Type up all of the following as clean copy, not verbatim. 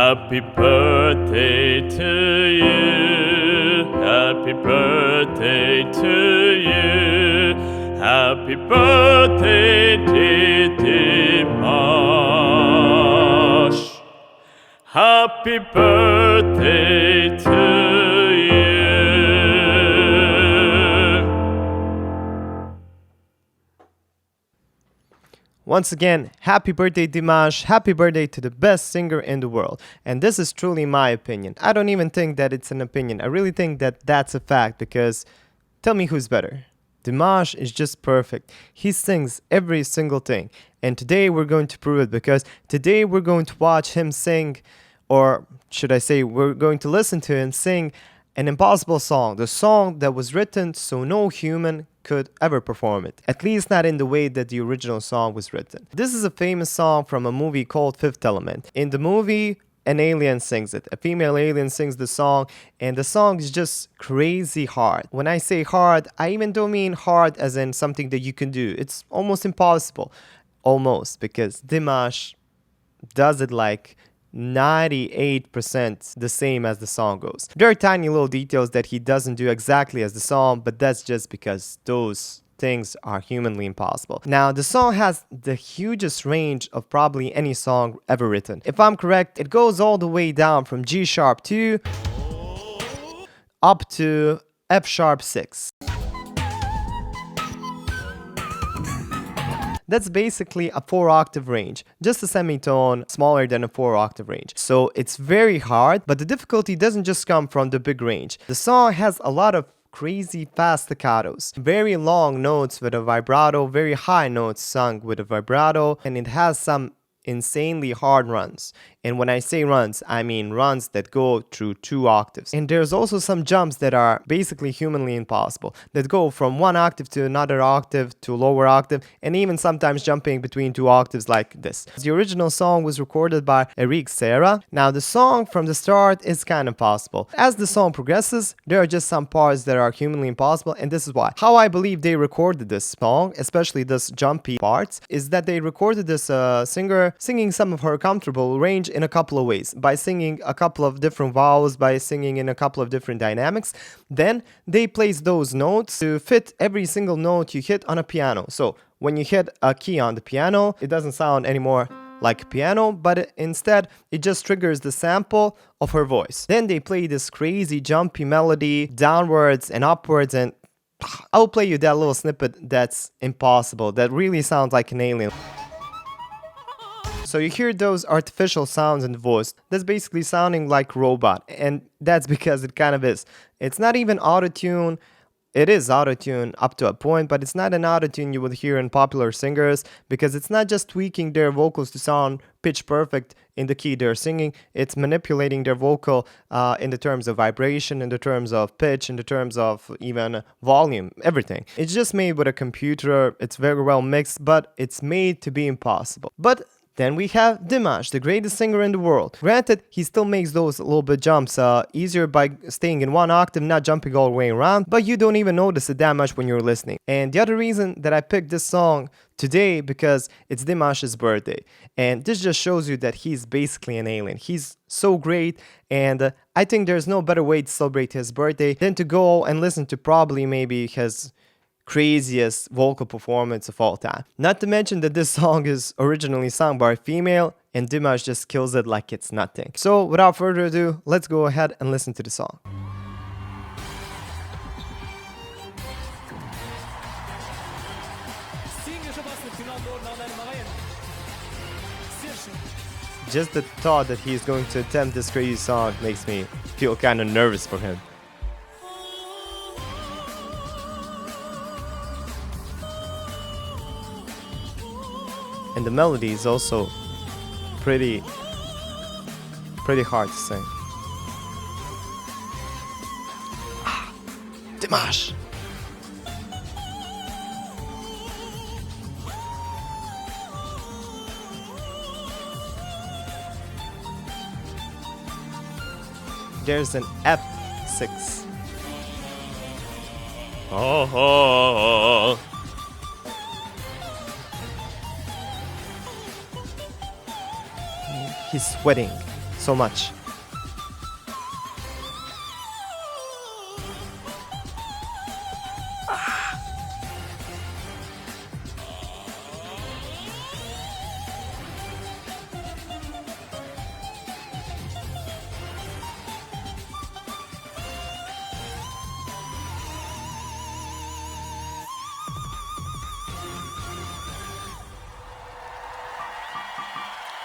Happy birthday to you. Happy birthday to you. Happy birthday, dear Dimash. Happy birthday to you. Once again, happy birthday Dimash, happy birthday to the best singer in the world. And this is truly my opinion. I don't even think that it's an opinion. I really think that that's a fact, because tell me who's better. Dimash is just perfect. He sings every single thing. And today we're going to prove it, because today we're going to watch him sing, or should I say we're going to listen to him sing an impossible song. The song that was written so no human could ever perform it. At least not in the way that the original song was written. This is a famous song from a movie called Fifth Element. In the movie, an alien sings it. A female alien sings the song, and the song is just crazy hard. When I say hard, I even don't mean hard as in something that you can do. It's almost impossible. Almost, because Dimash does it like 98% the same as the song goes. There are tiny little details that he doesn't do exactly as the song, but that's just because those things are humanly impossible. Now, the song has the hugest range of probably any song ever written. If I'm correct, it goes all the way down from G sharp 2 up to F sharp 6. That's basically a 4-octave range, just a semitone smaller than a 4-octave range. So it's very hard, but the difficulty doesn't just come from the big range. The song has a lot of crazy fast staccatos, very long notes with a vibrato, very high notes sung with a vibrato, and it has some insanely hard runs. And when I say runs, I mean runs that go through 2 octaves. And there's also some jumps that are basically humanly impossible, that go from 1 octave to another octave to lower octave, and even sometimes jumping between 2 octaves like this. The original song was recorded by Eric Serra. Now, the song from the start is kind of possible. As the song progresses, there are just some parts that are humanly impossible, and this is why. How I believe they recorded this song, especially this jumpy parts, is that they recorded this singer singing some of her comfortable range in a couple of ways, by singing a couple of different vowels, by singing in a couple of different dynamics. Then they place those notes to fit every single note you hit on a piano. So when you hit a key on the piano, it doesn't sound anymore like a piano, but instead it just triggers the sample of her voice. Then they play this crazy jumpy melody downwards and upwards, and I'll play you that little snippet that's impossible, that really sounds like an alien. So you hear those artificial sounds in the voice. That's basically sounding like robot, and that's because it kind of is. It's not even auto-tune. It is auto-tune up to a point, but it's not an auto-tune you would hear in popular singers, because it's not just tweaking their vocals to sound pitch perfect in the key they're singing. It's manipulating their vocal in the terms of vibration, in the terms of pitch, in the terms of even volume, everything. It's just made with a computer. It's very well mixed, but it's made to be impossible. But then we have Dimash, the greatest singer in the world. Granted, he still makes those little bit jumps easier by staying in 1 octave, not jumping all the way around, but you don't even notice it that much when you're listening. And the other reason that I picked this song today, because it's Dimash's birthday. And this just shows you that he's basically an alien. He's so great, and I think there's no better way to celebrate his birthday than to go and listen to probably maybe his craziest vocal performance of all time. Not to mention that this song is originally sung by a female, and Dimash just kills it like it's nothing. So without further ado, let's go ahead and listen to the song. Just the thought that he's going to attempt this crazy song makes me feel kind of nervous for him. And the melody is also pretty hard to sing. Dimash! There's an F6. Oh. He's sweating so much.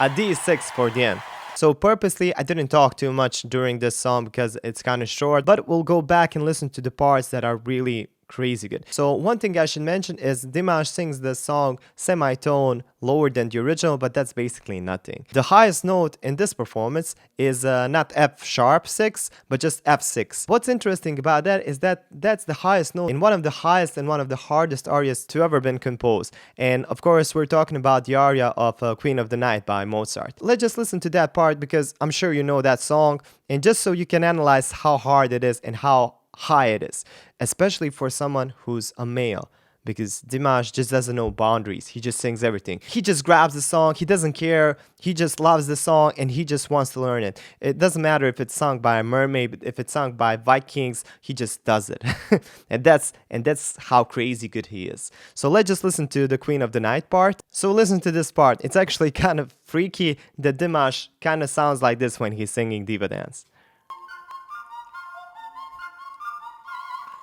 A D6 for the end. So purposely I didn't talk too much during this song because it's kind of short, but we'll go back and listen to the parts that are really crazy good. So one thing I should mention is Dimash sings the song semitone lower than the original, but that's basically nothing. The highest note in this performance is not F sharp 6, but just F6. What's interesting about that is that that's the highest note in one of the highest and one of the hardest arias to ever been composed. And of course, we're talking about the aria of Queen of the Night by Mozart. Let's just listen to that part because I'm sure you know that song, and just so you can analyze how hard it is and how high it is, especially for someone who's a male, because Dimash just doesn't know boundaries. He just sings everything. He just grabs the song, he doesn't care, he just loves the song and he just wants to learn it. It doesn't matter if it's sung by a mermaid, but if it's sung by Vikings, he just does it. and that's how crazy good he is. So let's just listen to the Queen of the Night part. So listen to this part. It's actually kind of freaky that Dimash kind of sounds like this when he's singing Diva Dance.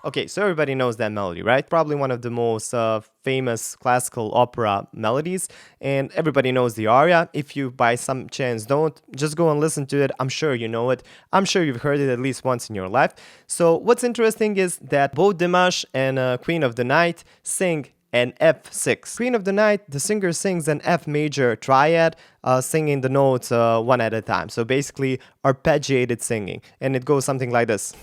Okay, so everybody knows that melody, right? Probably one of the most famous classical opera melodies, and everybody knows the aria. If you by some chance don't, just go and listen to it. I'm sure you know it. I'm sure you've heard it at least once in your life. So what's interesting is that both Dimash and Queen of the Night sing an F6. Queen of the Night, the singer sings an F major triad, singing the notes one at a time. So basically arpeggiated singing, and it goes something like this.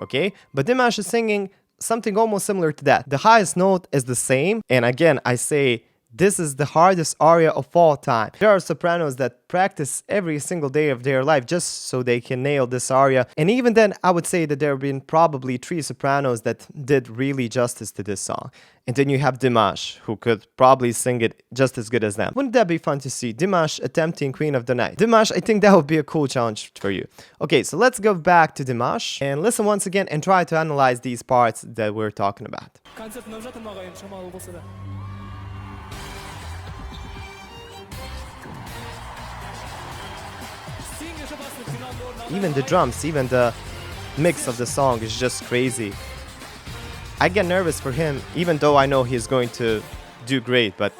Okay, but Dimash is singing something almost similar to that. The highest note is the same, and again, I say this is the hardest aria of all time. There are sopranos that practice every single day of their life just so they can nail this aria, and even then, I would say that there have been probably 3 sopranos that did really justice to this song. And then you have Dimash, who could probably sing it just as good as them. Wouldn't that be fun to see? Dimash attempting Queen of the Night. Dimash, I think that would be a cool challenge for you. Okay, so let's go back to Dimash and listen once again and try to analyze these parts that we're talking about. Even the drums, even the mix of the song is just crazy. I get nervous for him, even though I know he's going to do great, but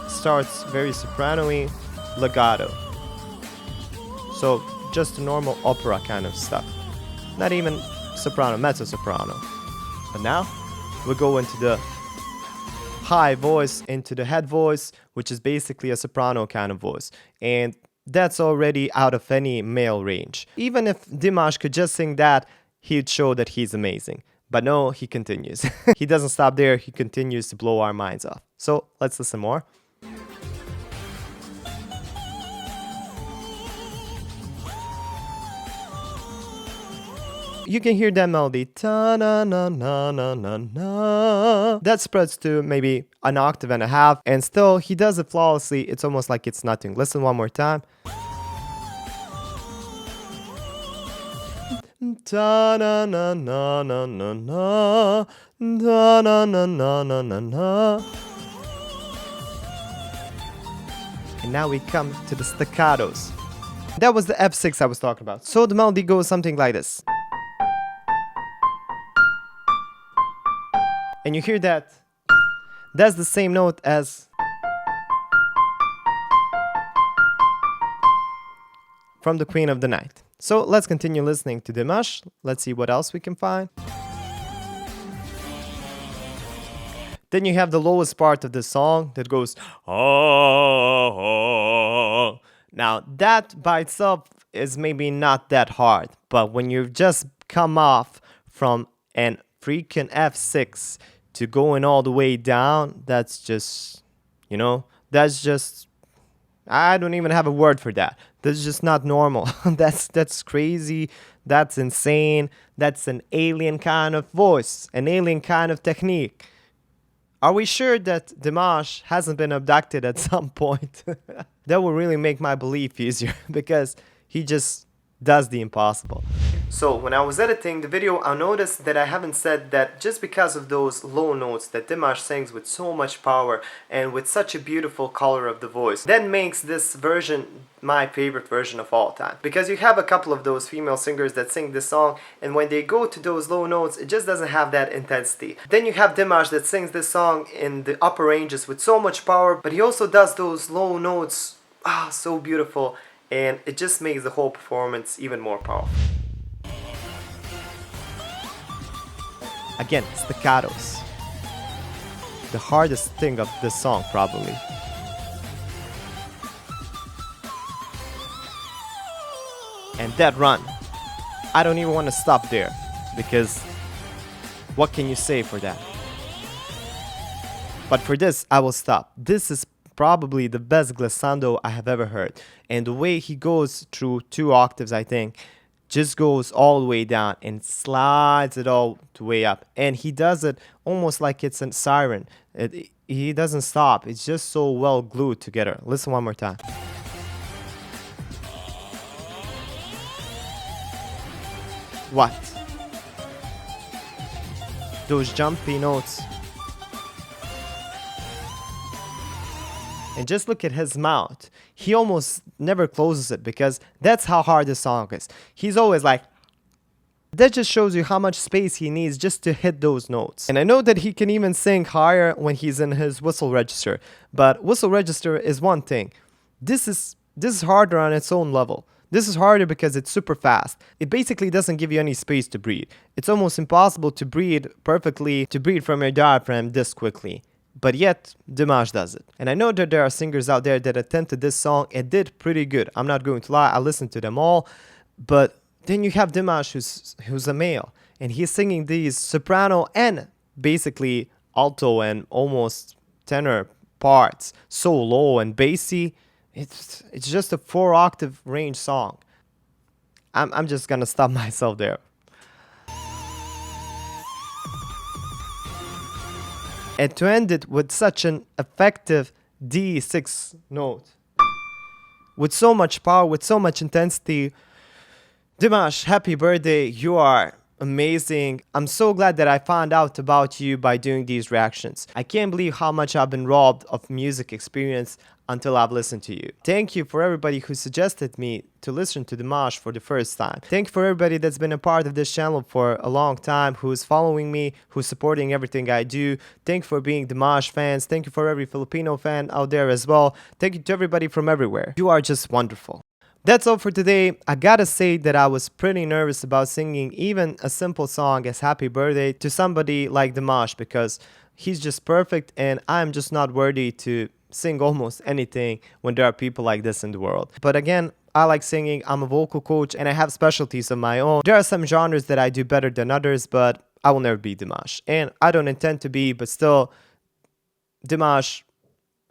starts very soprano-y, legato. So just normal opera kind of stuff. Not even soprano, mezzo-soprano. But now we go into the high voice, into the head voice, which is basically a soprano kind of voice. And that's already out of any male range. Even if Dimash could just sing that, he'd show that he's amazing. But no, he continues. He doesn't stop there, he continues to blow our minds off. So let's listen more. You can hear that melody, ta-na-na-na-na-na-na. That spreads to maybe an octave and a half, and still he does it flawlessly. It's almost like it's nothing. Listen one more time. Ta-na-na-na-na-na-na, ta-na-na-na-na-na-na. And now we come to the staccatos. That was the F6 I was talking about. So the melody goes something like this. And you hear that, that's the same note as from the Queen of the Night. So let's continue listening to Dimash. Let's see what else we can find. Then you have the lowest part of the song that goes, oh. Now that by itself is maybe not that hard, but when you've just come off from an freaking F6 to going all the way down, that's just, you know, that's just, I don't even have a word for that. That's just not normal. That's crazy. That's insane. That's an alien kind of voice, an alien kind of technique. Are we sure that Dimash hasn't been abducted at some point? That would really make my belief easier because he just does the impossible. So when I was editing the video, I noticed that I haven't said that just because of those low notes that Dimash sings with so much power and with such a beautiful color of the voice, that makes this version my favorite version of all time. Because you have a couple of those female singers that sing this song, and when they go to those low notes, it just doesn't have that intensity. Then you have Dimash that sings this song in the upper ranges with so much power, but he also does those low notes, so beautiful, and it just makes the whole performance even more powerful. Again, staccatos. The hardest thing of this song, probably. And that run. I don't even want to stop there, because what can you say for that? But for this, I will stop. This is probably the best glissando I have ever heard. And the way he goes through 2 octaves, I think, just goes all the way down and slides it all the way up. And he does it almost like it's a siren. He doesn't stop. It's just so well glued together. Listen one more time. What? Those jumpy notes. And just look at his mouth. He almost never closes it because that's how hard this song is. He's always like... That just shows you how much space he needs just to hit those notes. And I know that he can even sing higher when he's in his whistle register. But whistle register is one thing. This is harder on its own level. This is harder because it's super fast. It basically doesn't give you any space to breathe. It's almost impossible to breathe perfectly, to breathe from your diaphragm this quickly. But yet, Dimash does it. And I know that there are singers out there that attempted this song and did pretty good. I'm not going to lie, I listened to them all. But then you have Dimash who's a male. And he's singing these soprano and basically alto and almost tenor parts. So low and bassy. It's just a 4-octave range song. I'm just gonna stop myself there. And to end it with such an effective D6 note, with so much power, with so much intensity, Dimash, happy birthday, you are amazing. I'm so glad that I found out about you by doing these reactions. I can't believe how much I've been robbed of music experience until I've listened to you. Thank you for everybody who suggested me to listen to Dimash for the first time. Thank you for everybody that's been a part of this channel for a long time, who's following me, who's supporting everything I do. Thank you for being Dimash fans. Thank you for every Filipino fan out there as well. Thank you to everybody from everywhere. You are just wonderful. That's all for today. I gotta say that I was pretty nervous about singing even a simple song as Happy Birthday to somebody like Dimash because he's just perfect and I'm just not worthy to sing almost anything when there are people like this in the world. But again, I like singing, I'm a vocal coach and I have specialties of my own. There are some genres that I do better than others, but I will never be Dimash. And I don't intend to be, but still, Dimash,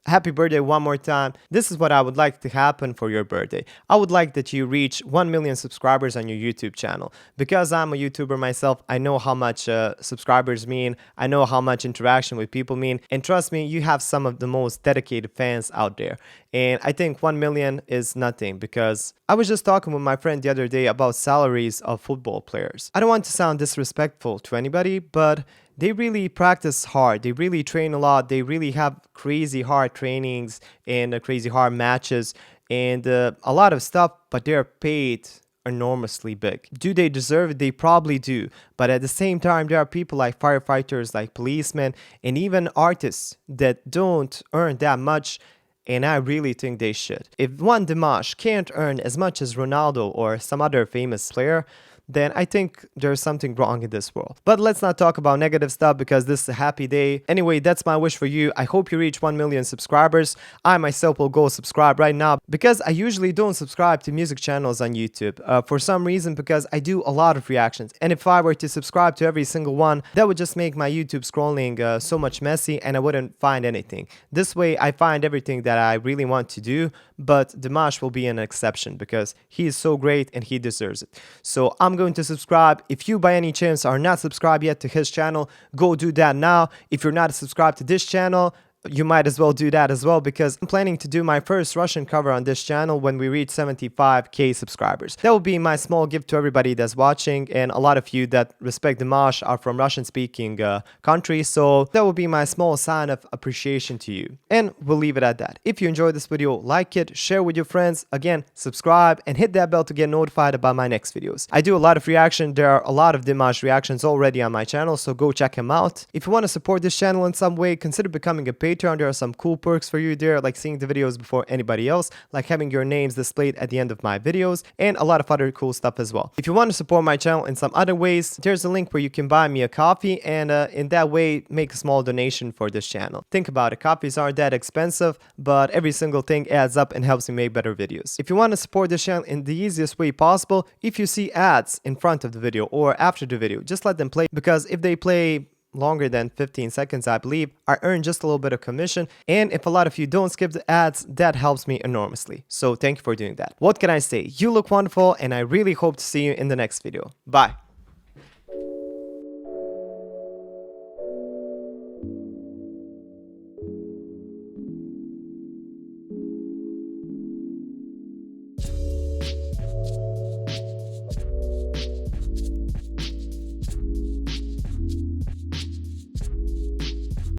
happy birthday one more time. This is what I would like to happen for your birthday. I would like that you reach 1 million subscribers on your YouTube channel. Because I'm a YouTuber myself, I know how much subscribers mean. I know how much interaction with people mean. And trust me, you have some of the most dedicated fans out there. And I think 1 million is nothing because I was just talking with my friend the other day about salaries of football players. I don't want to sound disrespectful to anybody, but they really practice hard. They really train a lot. They really have crazy hard trainings and crazy hard matches and a lot of stuff, but they're paid enormously big. Do they deserve it? They probably do. But at the same time, there are people like firefighters, like policemen, and even artists that don't earn that much. And I really think they should. If one Dimash can't earn as much as Ronaldo or some other famous player, then I think there's something wrong in this world. But let's not talk about negative stuff because this is a happy day. Anyway, that's my wish for you. I hope you reach 1 million subscribers. I myself will go subscribe right now because I usually don't subscribe to music channels on YouTube for some reason because I do a lot of reactions. And if I were to subscribe to every single one, that would just make my YouTube scrolling so much messy and I wouldn't find anything. This way, I find everything that I really want to do, but Dimash will be an exception because he is so great and he deserves it. So I'm I'm going to subscribe. If you by any chance are not subscribed yet to his channel, go do that now. If you're not subscribed to this channel, you might as well do that as well, because I'm planning to do my first Russian cover on this channel when we reach 75k subscribers. That will be my small gift to everybody that's watching, and a lot of you that respect Dimash are from Russian speaking countries, so that will be my small sign of appreciation to you. And we'll leave it at that. If you enjoyed this video, like it, share with your friends, again subscribe and hit that bell to get notified about my next videos. I do a lot of reaction. There are a lot of Dimash reactions already on my channel, so go check them out. If you want to support this channel in some way, consider becoming a patron. There are some cool perks for you there, like seeing the videos before anybody else, like having your names displayed at the end of my videos, and a lot of other cool stuff as well. If you want to support my channel in some other ways, there's a link where you can buy me a coffee, and in that way make a small donation for this channel. Think about it, coffees aren't that expensive, but every single thing adds up and helps me make better videos. If you want to support this channel in the easiest way possible, if you see ads in front of the video or after the video, just let them play, because if they play longer than 15 seconds, I believe, I earn just a little bit of commission. And if a lot of you don't skip the ads, that helps me enormously. So thank you for doing that. What can I say? You look wonderful, and I really hope to see you in the next video. Bye.